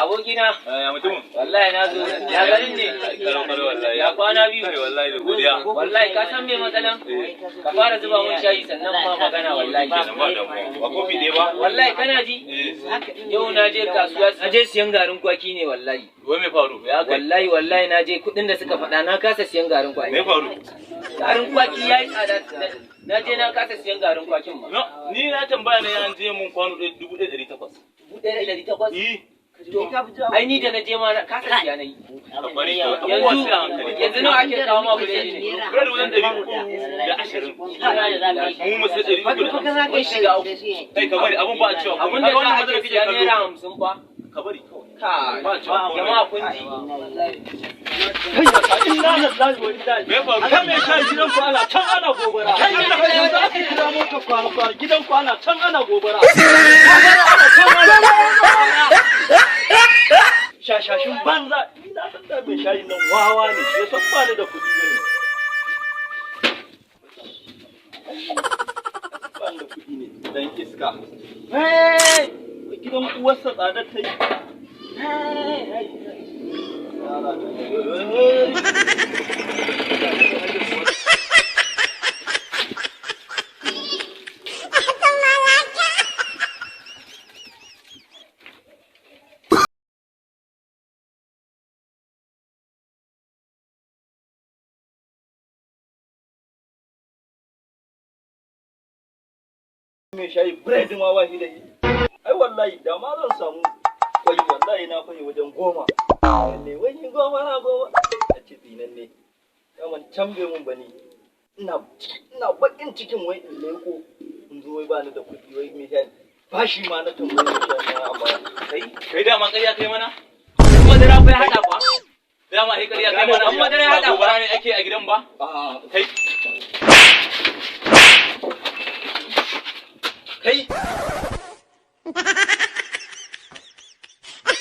abokina. Ya mutum. Wallahi na zo. Ya garin ne. Karo wallahi. Ya kwana biyu. Wallahi da godiya. Wallahi ka san me matsalan? Ka fara zuba mun shayi sannan ma magana wallahi. Ba kofi dai ba. Wallahi kana ji? Yau na je kasuwa. Na je siyan garin kwaki ne wallahi. Wai me faru? Wallahi na je kudin da suka faɗa na kasa siyan garin kwaki. Me faru? Garin kwaki yayi tsada. Na je na kasa siyan garin kwakin ma. Ni na tambaya ne an je mun kwano 1800. 1800? Ai ni da na je ma na kasa siya na yi. Yanzu nawa ake kawo ma buredi ne? Buredi wajen 320. Mu musu 300. Mun shiga uku. Kai ka bari abun ba a cewa. Abun da za a ke siya naira 50 fa. Ka bari. Jama'a kun ji. Me faru? Kan mai shan gidan kwana can ana gobara. Kan yi da kai za ka kira mota kwana gidan kwana can ana gobara. Shashashin banza. Ina san da mai shayi nan wawa ne. Ya san ba ni da kuɗi bane. Ba ni da kuɗi ne. Dan iska. Gidan uwarsa tsada ta yi. Me shayi bread ma ba shi da shi. Ai wallahi da ma zan samu kwai wallahi na fahi wajen 10. Lalle wani 10 na 10. A ce dinan ne. Yaman tambaye mun bane. Ina bakin cikin wai in leko in zo wai bani da kuɗi wai me shayi. Bashi ma na tambaye shi amma kai da man ƙarya kai mana? Madara fa ya hada fa. Dama sai ƙarya kai mana. Madara ya hada Gobara ne ake a gidan ba? Kai.